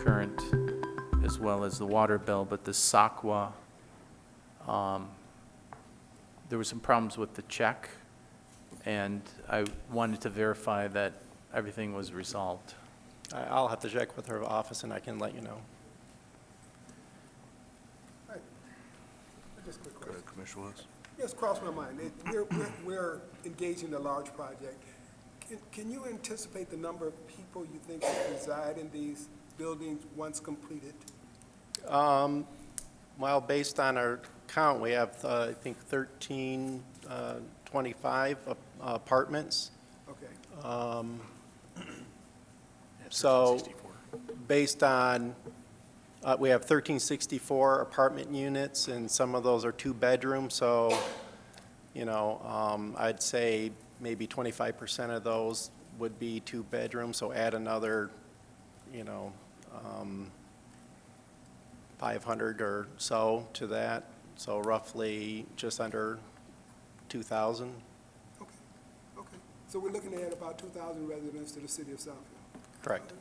current as well as the water bill, but the SACWA, there were some problems with the check, and I wanted to verify that everything was resolved. I'll have to check with her office and I can let you know. All right. Just a quick Go question. ahead, Commissioner Woods. Yes, crossed my mind. We're engaged in a large project. Can you anticipate the number of people you think will reside in these buildings once completed? Well, based on our count, we have, I think, 1325 apartments. Okay. So, based on, we have 1364 apartment units, and some of those are two-bedroom, so, you know, I'd say maybe 25% of those would be two-bedroom, so add another, you know, 500 or so to that, so roughly just under 2,000. Okay. So we're looking at about 2,000 residents to the city of Southfield. Correct.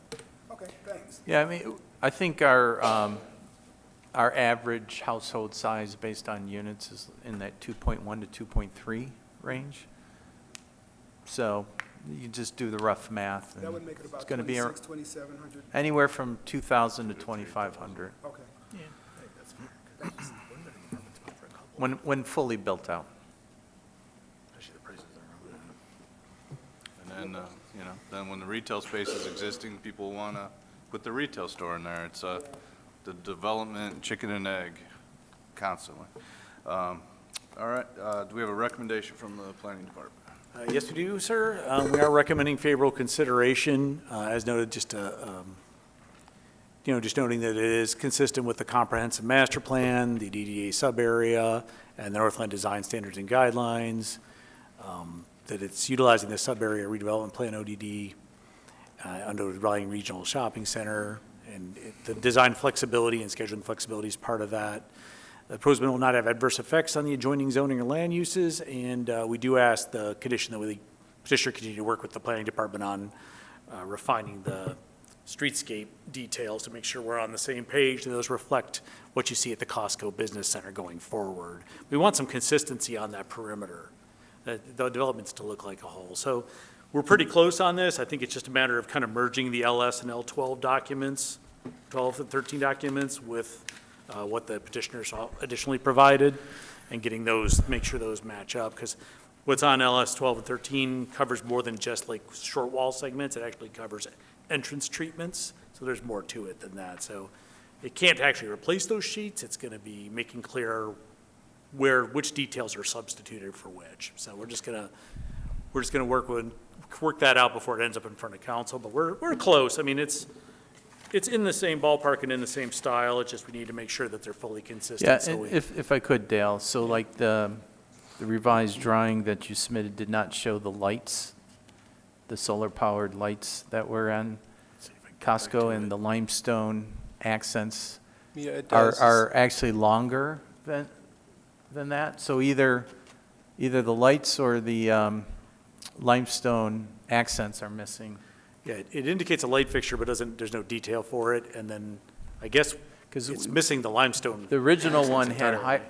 Okay, thanks. Yeah, I mean, I think our average household size based on units is in that 2.1 to 2.3 range. So you just do the rough math. That would make it about It's going to be 2,700. anyway from 2,000 to 2,500 Okay. when fully built out. And then, you know, then when the retail space is existing, people want to put the retail store in there. It's the development, chicken and egg, constantly. All right, do we have a recommendation from the planning department? Yes, we do, sir. We are recommending favorable consideration, as noted, just noting that it is consistent with the comprehensive master plan, the DDA sub-area, and the Northland Design Standards and Guidelines, that it's utilizing the sub-area redevelopment plan ODD under Raleigh Regional Shopping Center, and the design flexibility and scheduling flexibility is part of that. The proposed will not have adverse effects on the adjoining zoning or land uses, and we do ask the condition that the petitioner continue to work with the planning department on refining the streetscape details to make sure we're on the same page, and those reflect what you see at the Costco Business Center going forward. We want some consistency on that perimeter, the developments to look like a whole. So we're pretty close on this. I think it's just a matter of kind of merging the LS and L12 documents, 12 and 13 documents with what the petitioners additionally provided, and getting those, make sure those match up, because what's on LS 12 and 13 covers more than just like short wall segments. It actually covers entrance treatments, so there's more to it than that. So it can't actually replace those sheets. It's going to be making clear which details are substituted for which. So we're just gonna work that out before it ends up in front of council. But we're close. I mean, it's in the same ballpark and in the same style. It's just we need to make sure that they're fully consistent. Yeah, So and if I could, Dale, so like the revised drawing that you submitted did not show the lights, the solar-powered lights that were on Costco, and the limestone accents Yeah, it does. are actually longer than that. So either the lights or the limestone accents are missing. yeah, it indicates a light fixture, but there's no detail for it. And then I guess because it's missing the limestone. The original one had entirely.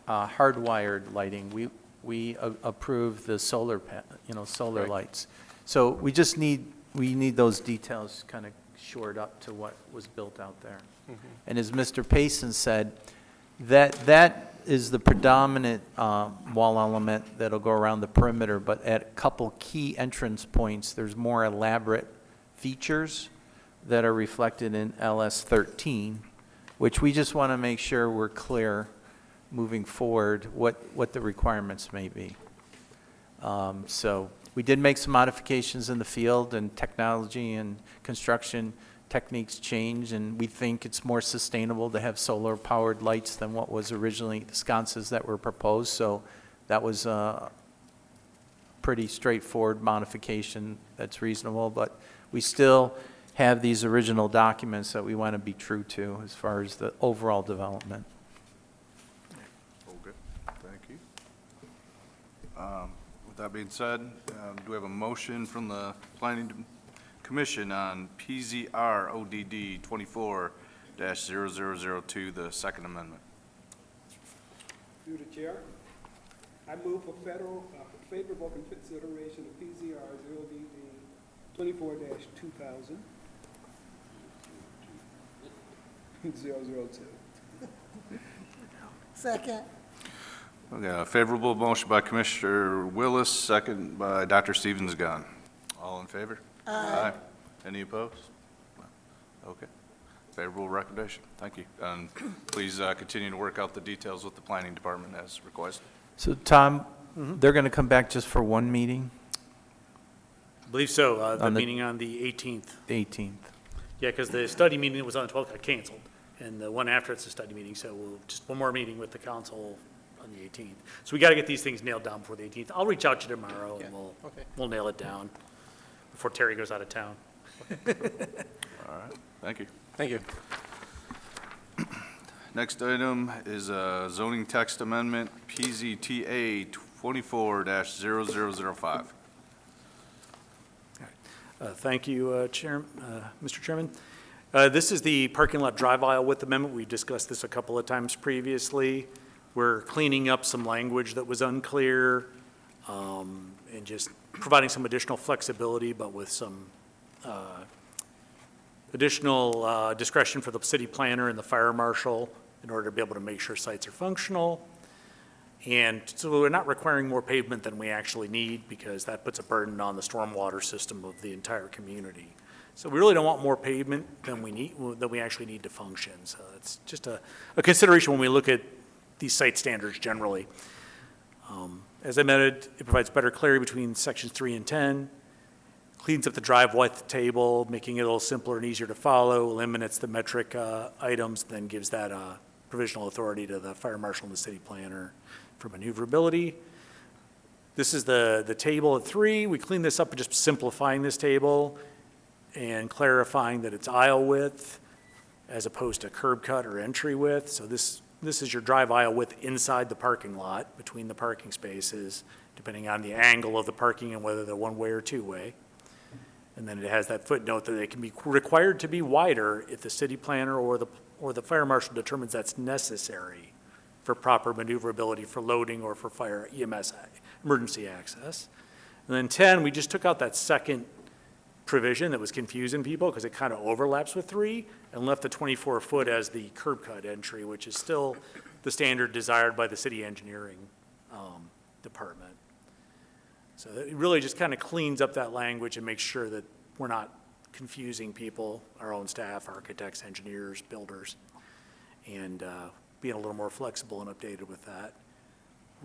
hardwired lighting. We approved the solar solar lights. So we need those details kind of shored up to what was built out there. Mm-hmm. And as Mr. Payson said, that is the predominant wall element that'll go around the perimeter, but at a couple key entrance points, there's more elaborate features that are reflected in LS 13, which we just want to make sure we're clear moving forward what the requirements may be. So we did make some modifications in the field, and technology and construction techniques change, and we think it's more sustainable to have solar-powered lights than what was originally the sconces that were proposed. So that was a pretty straightforward modification that's reasonable, but we still have these original documents that we want to be true to as far as the overall development. Okay, thank you. With that being said, do we have a motion from the planning Commission on PZR ODD 24-0002, the Second Amendment. Through the chair, I move for favorable consideration of PZR 0DD 24-2000. Second. We got a favorable motion by Commissioner Willis, second by Dr. Stevens-Gunn. All in favor? Aye. Any opposed? Okay. Favorable recommendation. Thank you. And please continue to work out the details with the planning department as requested. So Tom, they're going to come back just for one meeting, I believe so, the On the- meeting on the 18th. the 18th? Yeah, because the study meeting that was on the 12th got canceled, and the one after it's a study meeting, so we'll, just one more meeting with the council on the 18th. So we got to get these things nailed down before the 18th. I'll reach out to you tomorrow, and we'll nail it down before Terry goes out of town. All right. Thank you. Thank you. Next item is a zoning text amendment, PZTA 24-0005. Thank you, Mr. Chairman. This is the parking lot drive aisle width amendment. We've discussed this a couple of times previously. We're cleaning up some language that was unclear and just providing some additional flexibility, but with some additional discretion for the city planner and the fire marshal in order to be able to make sure sites are functional. And so we're not requiring more pavement than we actually need because that puts a burden on the stormwater system of the entire community. So we really don't want more pavement than we actually need to function. So it's just a consideration when we look at these site standards generally. As I mentioned, it provides better clarity between sections 3 and 10, cleans up the drive width table, making it a little simpler and easier to follow, eliminates the metric items, then gives that provisional authority to the fire marshal and the city planner for maneuverability. This is the table at 3. We clean this up by just simplifying this table and clarifying that it's aisle width as opposed to curb cut or entry width. So this is your drive aisle width inside the parking lot between the parking spaces, depending on the angle of the parking and whether they're one-way or two-way. And then it has that footnote that it can be required to be wider if the city planner or the fire marshal determines that's necessary for proper maneuverability for loading or for fire EMS emergency access. And then 10, we just took out that second provision that was confusing people because it kind of overlaps with 3 and left the 24-foot as the curb cut entry, which is still the standard desired by the city engineering department. So it really just kind of cleans up that language and makes sure that we're not confusing people, our own staff, architects, engineers, builders, and being a little more flexible and updated with that.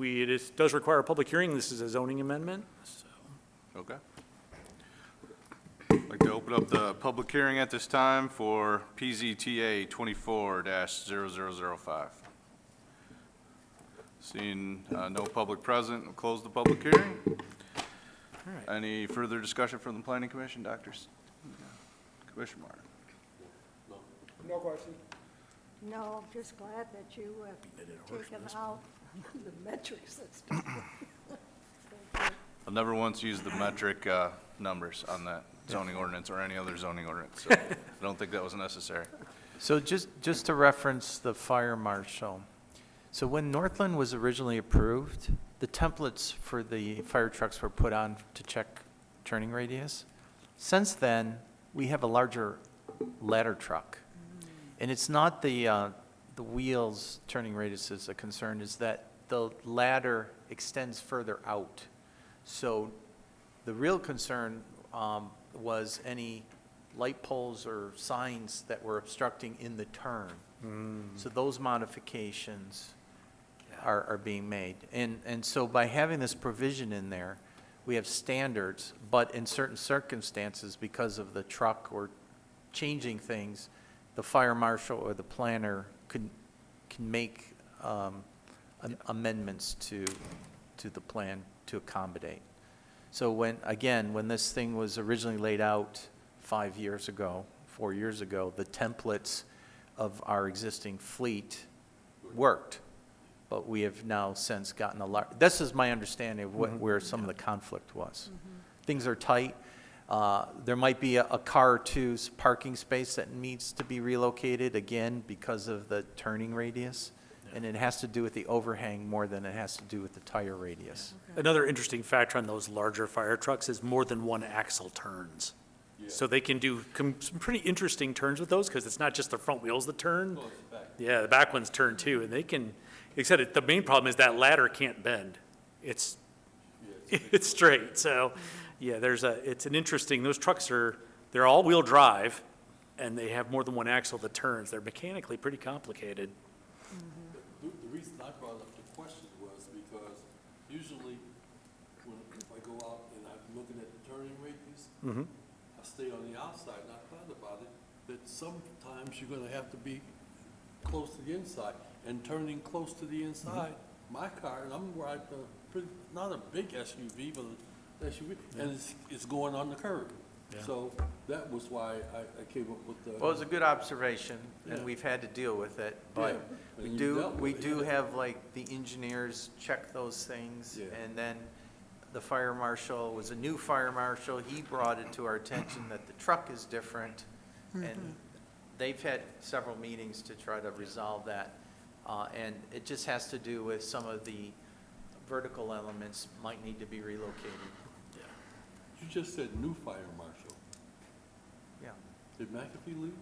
It does require a public hearing. This is a zoning amendment, so. Okay. I'd like to open up the public hearing at this time for PZTA 24-0005. Seeing no public present, we'll close the public hearing. All right. Any further discussion from the planning commission, doctors? Commissioner Martin? No question. No, I'm just glad that you have taken out the metric system. I've never once used the metric numbers on that zoning ordinance or any other zoning ordinance, so I don't think that was necessary. So just to reference the fire marshal, so when Northland was originally approved, the templates for the fire trucks were put on to check turning radius. Since then, we have a larger ladder truck. And it's not the wheels turning radius is a concern, is that the ladder extends further out. So the real concern was any light poles or signs that were obstructing in the turn. So those modifications are being made. And so by having this provision in there, we have standards, but in certain circumstances, because of the truck or changing things, the fire marshal or the planner can make amendments to the plan to accommodate. So when this thing was originally laid out 5 years ago, 4 years ago, the templates of our existing fleet worked. But we have now since gotten this is my understanding of where some of the conflict was. Things are tight. There might be a car or two's parking space that needs to be relocated, again, because of the turning radius. And it has to do with the overhang more than it has to do with the tire radius. Another interesting factor on those larger fire trucks is more than one axle turns. So they can do some pretty interesting turns with those, because it's not just the front wheels that turn. Yeah, the back ones turn too, and they can, except the main problem is that ladder can't bend. It's straight, so, yeah, it's an interesting, those trucks they're all-wheel drive, and they have more than one axle that turns. They're mechanically pretty complicated. The reason I brought up the question was because usually if I go out and I'm looking at the turning radius, I stay on the outside, and I thought about it, that sometimes you're gonna have to be close to the inside, and turning close to the inside, my car, and I'm riding not a big SUV, but an SUV, and it's going on the curb. Yeah. So that was why I came up with the. Well, it's a good observation, and Yeah. we've had to deal with it, but Yeah, and you dealt we with it, do yeah. have, like, the engineers check those things. Yeah. And then the fire marshal was a new fire marshal, he brought it to our attention that the truck is different. And they've had several meetings to try to resolve that. And it just has to do with some of the vertical elements might need to be relocated. You just said new fire marshal. Yeah. Did McAfee leave?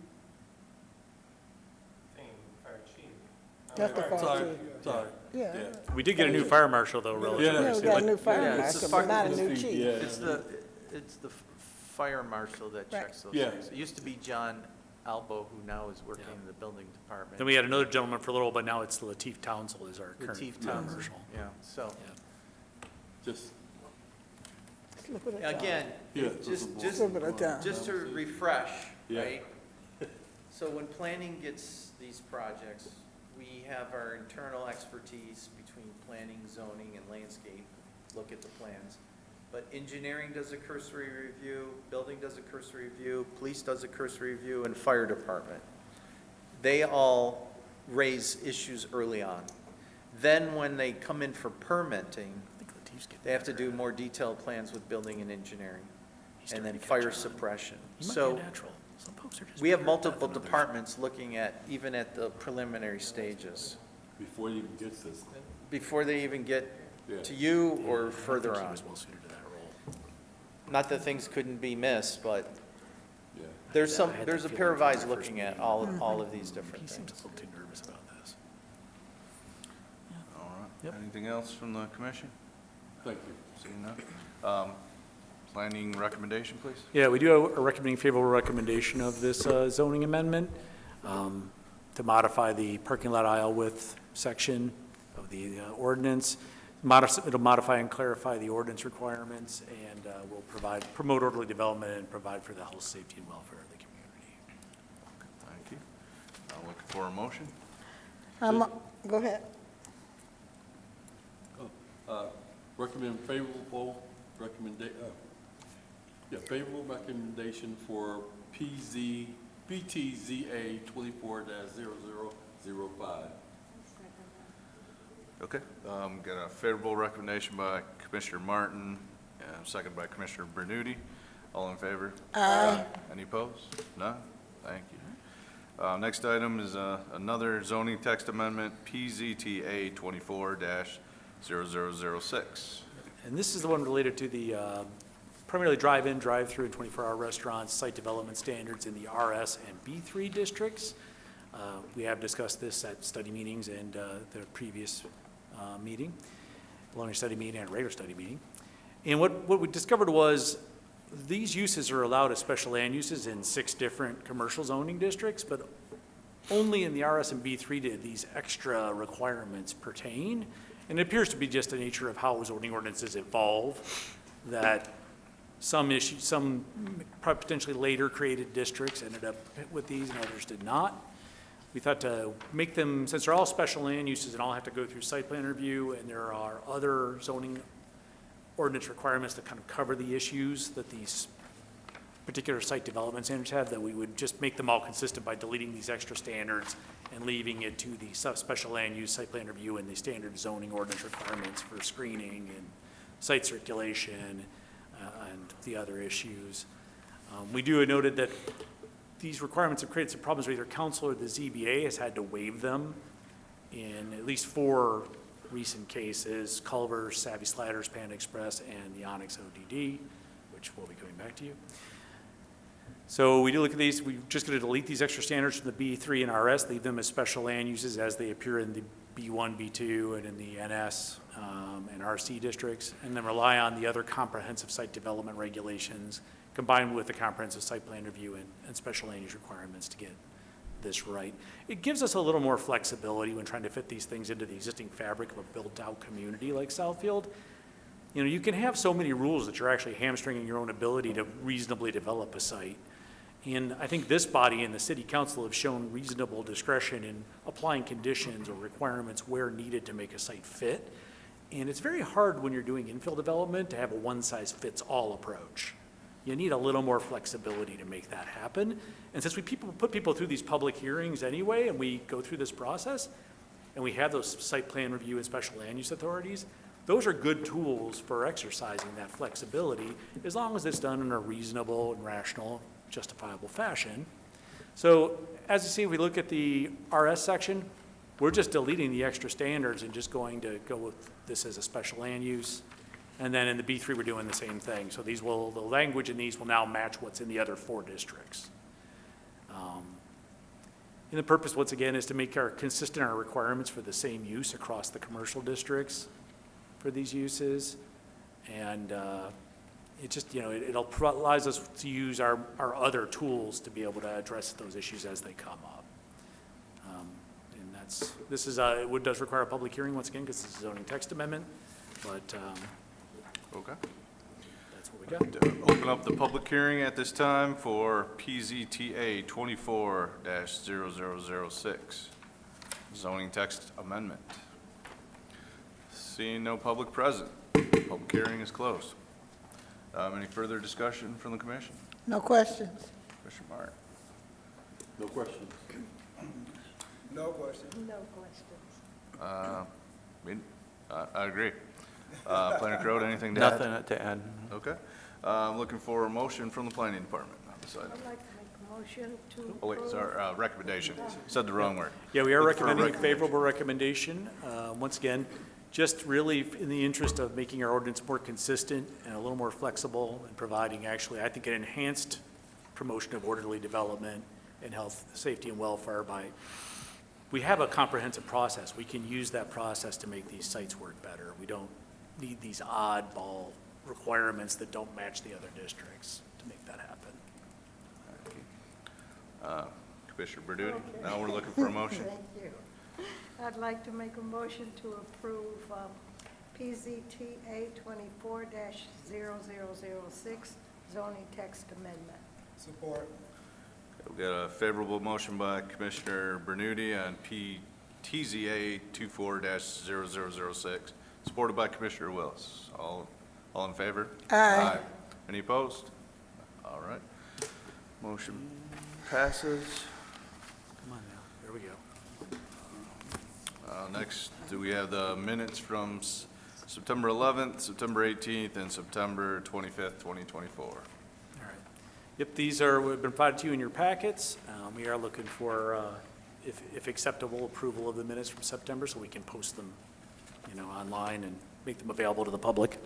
That's the fire Sorry, chief. sorry. Yeah. We did get a new fire marshal, though, relatively Yeah, we recently. got a new fire Yeah, it's marshal, a but fire- not a new it's the- chief. yeah. It's the fire marshal that checks those Yeah. things. It used to be John Albo, who now is working in the building department. Then we had another gentleman for a little, but now it's Lateef Townsend is our current Lateef fire Townsend, marshal. yeah, so, Just, Slip of the tongue. again, yeah. just, Slip of the tongue. just to refresh, Yeah. right? So when planning gets these projects, we have our internal expertise between planning, zoning, and landscape, look at the plans. But engineering does a cursory review, building does a cursory review, police does a cursory review, and fire department. They all raise issues early on. Then when they come in for permitting, I think Lateef's getting they have to better. do more detailed plans with building and engineering, He's and starting then to catch fire on. suppression. He might So be a natural. Some folks are just we have better at that multiple than others. departments looking at, even at the preliminary stages, Before it even gets this. before they even get Yeah. to you Yeah, I or don't further think he on. was well suited to that role. Not that things couldn't be missed, but Yeah. there's I had there's a that pair of feeling eyes from the first looking at meeting. all of these different He seems things. a little too nervous about this. All right. Yep. Anything else from the commission? Thank you. Seeing none. Planning recommendation, please? Yeah, we do have a recommending favorable recommendation of this zoning amendment to modify the parking lot aisle width section of the ordinance. It'll modify and clarify the ordinance requirements, and will promote orderly development and provide for the health, safety, and welfare of the community. Thank you. Looking for a motion? Go ahead. Recommend favorable favorable recommendation for BTZA 24-0005. Okay. Got a favorable recommendation by Commissioner Martin, and second by Commissioner Bernuti. All in favor? Aye. Any opposed? None? Thank you. Next item is another zoning text amendment, PZTA 24-0006. And this is the one related to the primarily drive-in, drive-through, and 24-hour restaurants, site development standards in the RS and B3 districts. We have discussed this at study meetings and the previous meeting, preliminary study meeting and regular study meeting. And what we discovered was these uses are allowed as special land uses in 6 different commercial zoning districts, but only in the RS and B3 did these extra requirements pertain. And it appears to be just the nature of how zoning ordinances evolve, that some potentially later created districts ended up with these and others did not. We thought to make them, since they're all special land uses and all have to go through site plan review, and there are other zoning ordinance requirements that kind of cover the issues that these particular site development standards have, that we would just make them all consistent by deleting these extra standards and leaving it to the special land use site plan review and the standard zoning ordinance requirements for screening and site circulation and the other issues. We do noted that these requirements have created some problems where either council or the ZBA has had to waive them in at least 4 recent cases: Culver, Savvy Sliders, Panda Express, and the Onyx ODD, which will be coming back to you. So we do look at these. We're just going to delete these extra standards from the B3 and RS, leave them as special land uses as they appear in the B1, B2, and in the NS and RC districts, and then rely on the other comprehensive site development regulations combined with the comprehensive site plan review and special land use requirements to get this right. It gives us a little more flexibility when trying to fit these things into the existing fabric of a built-out community like Southfield. You know, you can have so many rules that you're actually hamstringing your own ability to reasonably develop a site. And I think this body and the city council have shown reasonable discretion in applying conditions or requirements where needed to make a site fit. And it's very hard when you're doing infill development to have a one-size-fits-all approach. You need a little more flexibility to make that happen. And since we put people through these public hearings anyway, and we go through this process, and we have those site plan review and special land use authorities, those are good tools for exercising that flexibility, as long as it's done in a reasonable and rational, justifiable fashion. So as you see, if we look at the RS section, we're just deleting the extra standards and just going to go with this as a special land use. And then in the B3, we're doing the same thing. So the language in these will now match what's in the other 4 districts. And the purpose, once again, is to make consistent our requirements for the same use across the commercial districts for these uses. And it just, it allows us to use our other tools to be able to address those issues as they come up. And it does require a public hearing, once again, because it's a zoning text amendment, but Okay. that's what we got. Open up the public hearing at this time for PZTA 24-0006, zoning text amendment. Seeing no public present, public hearing is closed. Any further discussion from the commission? No questions. Commissioner Martin? No questions. No question. No questions. I agree. Planner Crowd, anything to add? Nothing to add. Okay. I'm looking for a motion from the planning department on this item. I'd like to make a motion to Oh, wait, approve. sorry, recommendation. Said the wrong word. Yeah, we are Look for a recommending a favorable recommendation. Once again, just really in the interest of making our ordinance more consistent and a little more flexible and providing actually, I think, an enhanced promotion of orderly development and health, safety, and welfare we have a comprehensive process. We can use that process to make these sites work better. We don't need these oddball requirements that don't match the other districts to make that happen. Commissioner Berduti, now we're looking for a motion. Thank you. I'd like to make a motion to approve PZTA 24-0006 zoning text amendment. Support. We've got a favorable motion by Commissioner Bernuti on PTZA 24-0006, supported by Commissioner Willis. All in favor? Aye. Any opposed? All right. Motion passes. Come on now, there we go. Next, do we have the minutes from September 11th, September 18th, and September 25th, 2024? All right. Yep, these have been provided to you in your packets. We are looking for, if acceptable, approval of the minutes from September so we can post them, online and make them available to the public.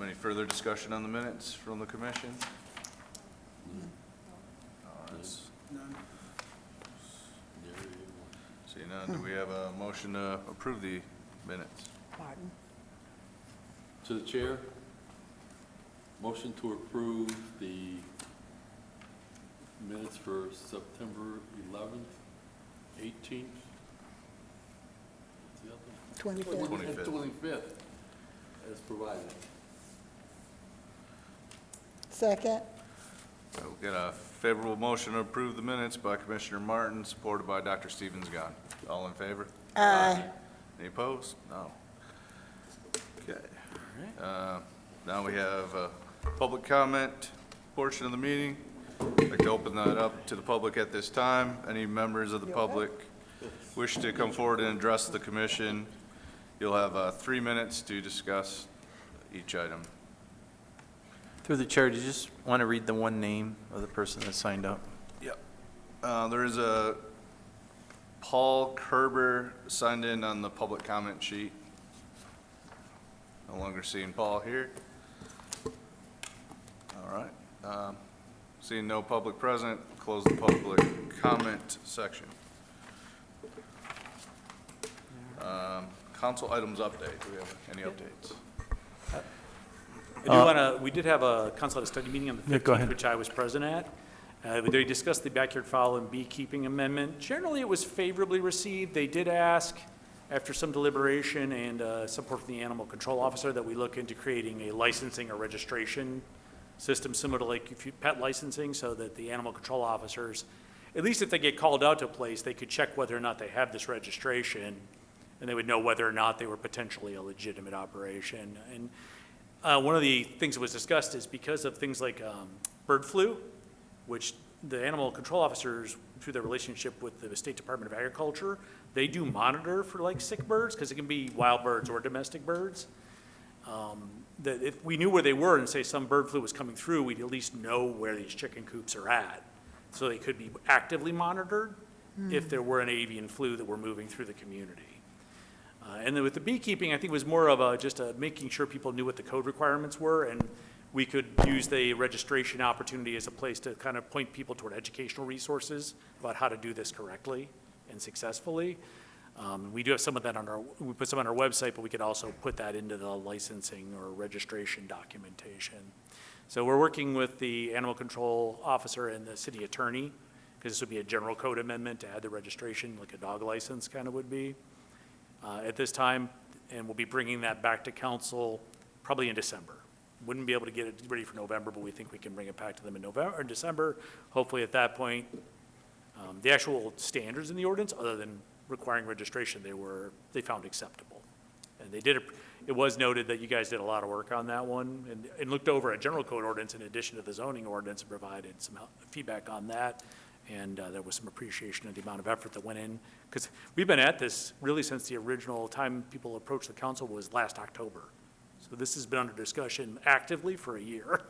Any further discussion on the minutes from the commission? None. See none, do we have a motion to approve the minutes? Martin. To the chair, motion to approve the minutes for September 11th, 18th. What's the other one? 25th. 25th. 25th, as provided. Second. We've got a favorable motion to approve the minutes by Commissioner Martin, supported by Dr. Stevens-Gunn. All in favor? Aye. Any opposed? No. Okay. Now we have a public comment portion of the meeting. I'd like to open that up to the public at this time. Any members of the public wish to come forward and address the commission, you'll have 3 minutes to discuss each item Through the chair, do you just want to read the one name of the person that signed up? Yep. There is a Paul Kerber signed in on the public comment sheet. No longer seeing Paul here. All right. Seeing no public present, close the public comment section. Council items update. Do we have any updates? I do want to, we did have a council at a study meeting on the Yeah, go 15th, ahead. which I was present at. They discussed the backyard fowl and beekeeping amendment. Generally, it was favorably received. They did ask, after some deliberation and support from the animal control officer, that we look into creating a licensing or registration system similar to like if you pet licensing, so that the animal control officers, at least if they get called out to a place, they could check whether or not they have this registration, and they would know whether or not they were potentially a legitimate operation. And one of the things that was discussed is because of things like bird flu, which the animal control officers, through their relationship with the State Department of Agriculture, they do monitor for like sick birds, because it can be wild birds or domestic birds. That if we knew where they were and say some bird flu was coming through, we'd at least know where these chicken coops are at. So they could be actively monitored if there were an avian flu that were moving through the community. And then with the beekeeping, I think it was more of just making sure people knew what the code requirements were, and we could use the registration opportunity as a place to kind of point people toward educational resources about how to do this correctly and successfully. We do have some of that we put some on our website, but we could also put that into the licensing or registration documentation. So we're working with the animal control officer and the city attorney, because this would be a general code amendment to add the registration, like a dog license kind of would be. At this time, and we'll be bringing that back to council probably in December. Wouldn't be able to get it ready for November, but we think we can bring it back to them in November or December. Hopefully at that point, the actual standards in the ordinance, other than requiring registration, they found acceptable. And they did it was noted that you guys did a lot of work on that one and looked over a general code ordinance in addition to the zoning ordinance and provided some feedback on that. And there was some appreciation of the amount of effort that went in, because we've been at this really since the original time people approached the council was last October. So this has been under discussion actively for a year.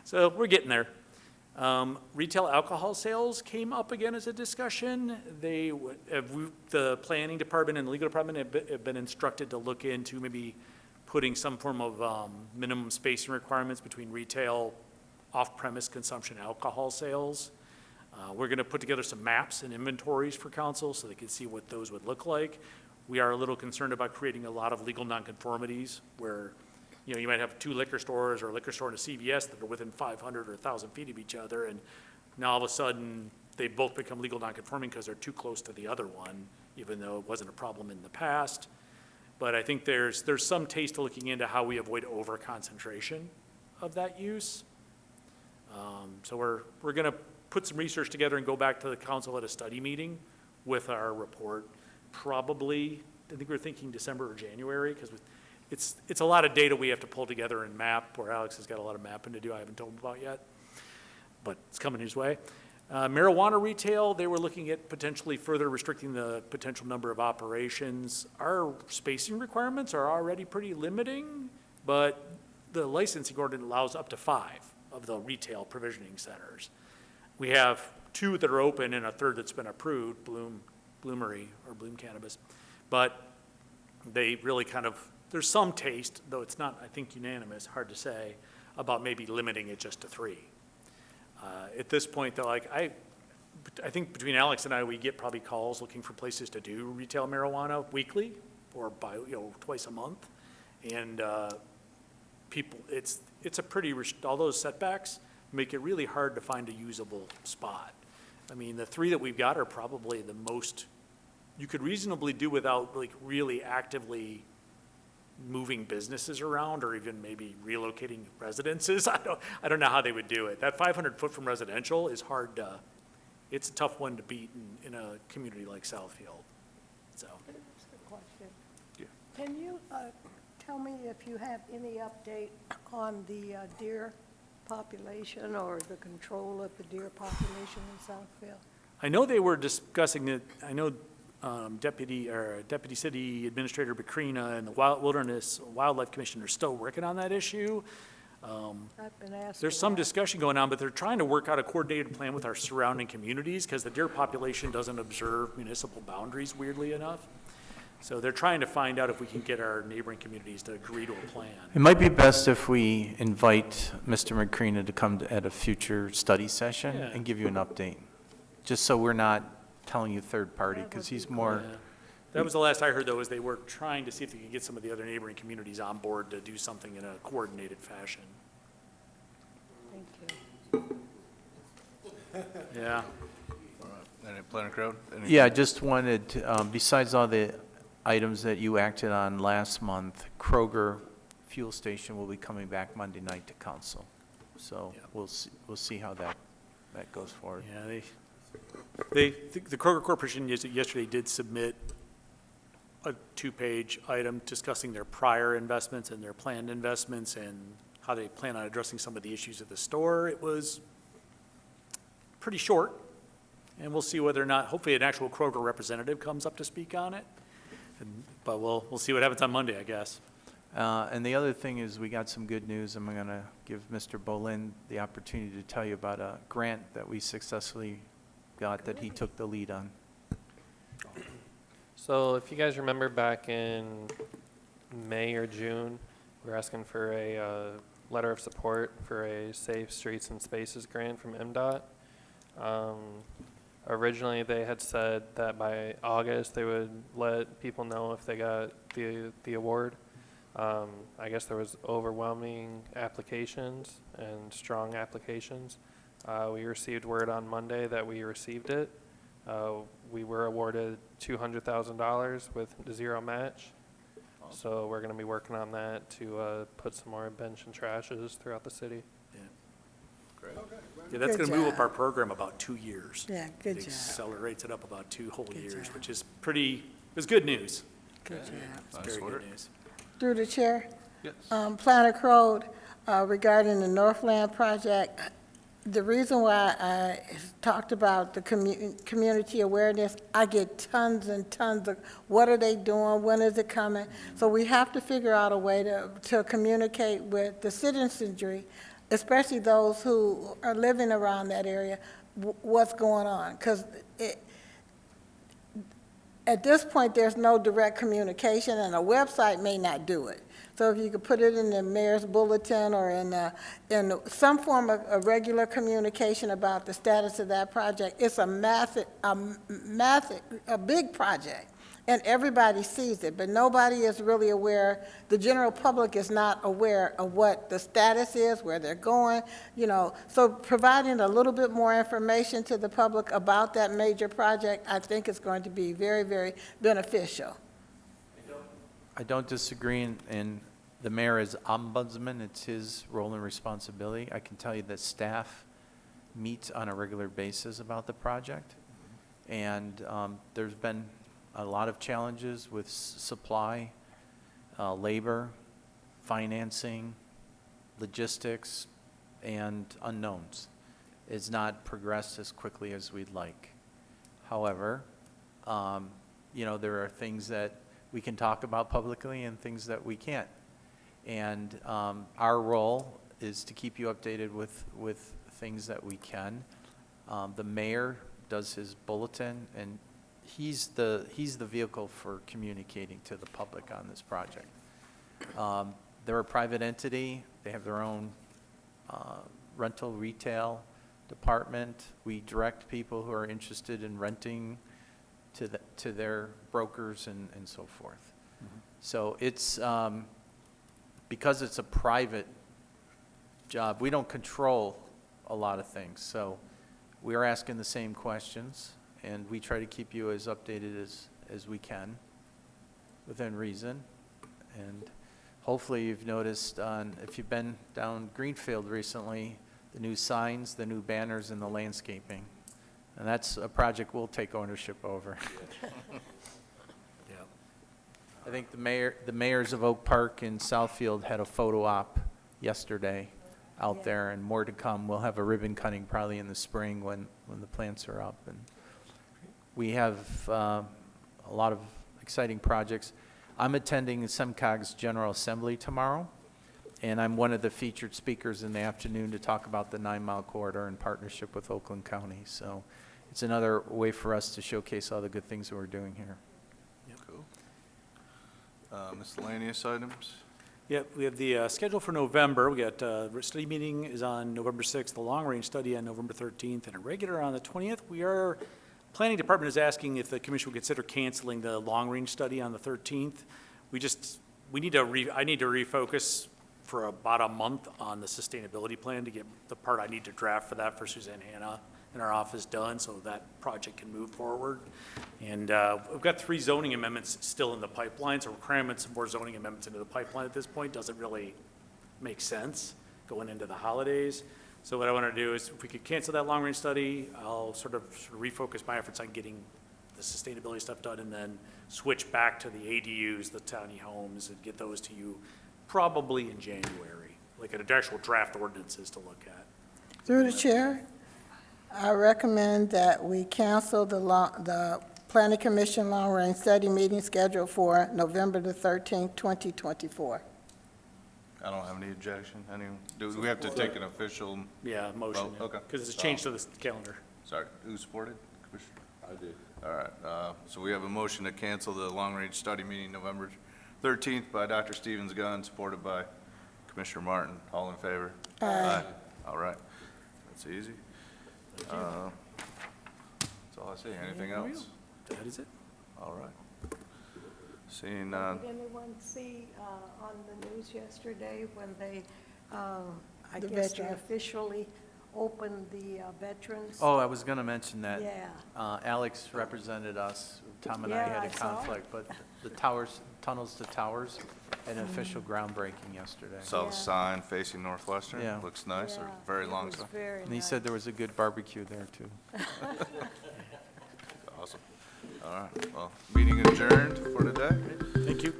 So we're getting there. Retail alcohol sales came up again as a discussion. The planning department and the legal department have been instructed to look into maybe putting some form of minimum spacing requirements between retail, off-premise consumption alcohol sales. We're going to put together some maps and inventories for council so they can see what those would look like. We are a little concerned about creating a lot of legal nonconformities where, you might have two liquor stores or a liquor store and a CVS that are within 500 or 1,000 feet of each other, and now all of a sudden they both become legal nonconforming because they're too close to the other one, even though it wasn't a problem in the past. But I think there's some taste to looking into how we avoid over-concentration of that use. So we're going to put some research together and go back to the council at a study meeting with our report. Probably, I think we're thinking December or January, because it's a lot of data we have to pull together and map, where Alex has got a lot of mapping to do I haven't told him about yet, but it's coming his way. Marijuana retail, they were looking at potentially further restricting the potential number of operations. Our spacing requirements are already pretty limiting, but the licensing ordinance allows up to 5 of the retail provisioning centers. We have 2 that are open and a third that's been approved, Bloomery or Bloom Cannabis. But they really there's some taste, though it's not, I think, unanimous, hard to say, about maybe limiting it just to 3. At this point, though, I think between Alex and I, we get probably calls looking for places to do retail marijuana weekly or twice a month. And people, it's a pretty, all those setbacks make it really hard to find a usable spot. I mean, the 3 that we've got are probably the most you could reasonably do without really actively moving businesses around or even maybe relocating residences. I don't know how they would do it. That 500 foot from residential is hard it's a tough one to beat in a community like Southfield. So. That's a good question. Yeah. Can you tell me if you have any update on the deer population or the control of the deer population in Southfield? I know they were discussing it. I know Deputy City Administrator Bacrina and the Wildlife Commission are still working on that issue. I've been asked. There's a some lot. discussion going on, but they're trying to work out a coordinated plan with our surrounding communities because the deer population doesn't observe municipal boundaries, weirdly enough. So they're trying to find out if we can get our neighboring communities to agree to a plan. It might be best if we invite Mr. McCreena to come at a future study session Yeah. and give you an update, just so we're not telling you third party, That because would be he's more, Yeah. That was the last I heard, though, is they were trying to see if they could get some of the other neighboring communities on board to do something in a coordinated fashion. Thank you. Yeah. Any planning crowd? Any- yeah, I just wanted, besides all the items that you acted on last month, Kroger Fuel Station will be coming back Monday night to council. So Yeah. we'll see how that goes forward. Yeah, the Kroger Corporation yesterday did submit a two-page item discussing their prior investments and their planned investments and how they plan on addressing some of the issues at the store. It was pretty short, and we'll see whether or not, hopefully an actual Kroger representative comes up to speak on it. But we'll see what happens on Monday, I guess. And the other thing is, we got some good news. I'm going to give Mr. Bolin the opportunity to tell you about a grant that we successfully got that he took the lead on. So if you guys remember back in May or June, we were asking for a letter of support for a Safe Streets and Spaces grant from MDOT. Originally, they had said that by August, they would let people know if they got the award. I guess there was overwhelming applications and strong applications. We received word on Monday that we received it. We were awarded $200,000 with zero match. So we're going to be working on that to put some more bench and trashes throughout the city. Yeah, that's Good going to move up job. our program about 2 years. Yeah, good It job. accelerates it up about 2 whole Good years, job. which is pretty, it's good news. Good job. It's Nice very work. good news. Through the chair, Yes. Planner Crowd, regarding the Northland project, the reason why I talked about the community awareness, I get tons and tons of, what are they doing, when is it coming? So we have to figure out a way to communicate with the citizenry, especially those who are living around that area, what's going on. Because at this point, there's no direct communication, and a website may not do it. So if you could put it in the mayor's bulletin or in some form of a regular communication about the status of that project, it's a big project, and everybody sees it, but nobody is really aware, the general public is not aware of what the status is, where they're going, So providing a little bit more information to the public about that major project, I think is going to be very, very beneficial. I don't disagree, and the mayor is ombudsman. It's his role and responsibility. I can tell you that staff meets on a regular basis about the project, and there's been a lot of challenges with supply, labor, financing, logistics, and unknowns. It's not progressed as quickly as we'd like. However, there are things that we can talk about publicly and things that we can't. And our role is to keep you updated with things that we can. The mayor does his bulletin, and he's the vehicle for communicating to the public on this project. They're a private entity. They have their own rental retail department. We direct people who are interested in renting to their brokers and so forth. So it's, because it's a private job, we don't control a lot of things. So we are asking the same questions, and we try to keep you as updated as we can within reason. And hopefully you've noticed if you've been down Greenfield recently, the new signs, the new banners, and the landscaping. And that's a project we'll take ownership over. Yeah. I think the mayors of Oak Park and Southfield had a photo op yesterday out there, and more to come. We'll have a ribbon cutting probably in the spring when the plants are up. And we have a lot of exciting projects. I'm attending SEMCOG's General Assembly tomorrow, And I'm one of the featured speakers in the afternoon to talk about the 9-mile corridor in partnership with Oakland County. So it's another way for us to showcase all the good things that we're doing here. Cool. Miscellaneous items? Yep, we have the schedule for November. We got, study meeting is on November 6th, the long-range study on November 13th, and a regular on the 20th. Planning Department is asking if the commission would consider canceling the long-range study on the 13th. I need to refocus for about a month on the sustainability plan to get the part I need to draft for that for Suzanne Hanna in our office done, so that project can move forward. And we've got 3 zoning amendments still in the pipeline, so cramming some more zoning amendments into the pipeline at this point doesn't really make sense going into the holidays. So what I want to do is, if we could cancel that long-range study, I'll sort of refocus my efforts on getting the sustainability stuff done, and then switch back to the ADUs, the tiny homes, and get those to you probably in January, like an actual draft ordinances to look at. Through the chair, I recommend that we cancel the Planning Commission long-range study meeting scheduled for November the 13th, 2024. I don't have any objection. Do we have to take an official, Yeah, motion. Oh, okay. Because it's a change to the calendar. sorry, who supported? Commissioner? I did. All right, so we have a motion to cancel the long-range study meeting November 13th by Dr. Stevens Gunn, supported by Commissioner Martin. All in favor? Aye. All right, that's easy. That's all I see. Anything else? That is it. All right. Seeing Did none. anyone see on the news yesterday when they, I The guess they veteran. officially opened the veterans? Oh, I was going to mention that. Yeah. Alex represented us. Tom and I Yeah, had I a saw it. conflict, but the towers, tunnels to towers, an official groundbreaking yesterday. Saw the Yeah. sign facing Northwestern. Yeah. Looks nice. There's Yeah, a very it long was sign. very And he nice. said there was a good barbecue there, too. Awesome. All right, well, meeting adjourned for today. Thank you.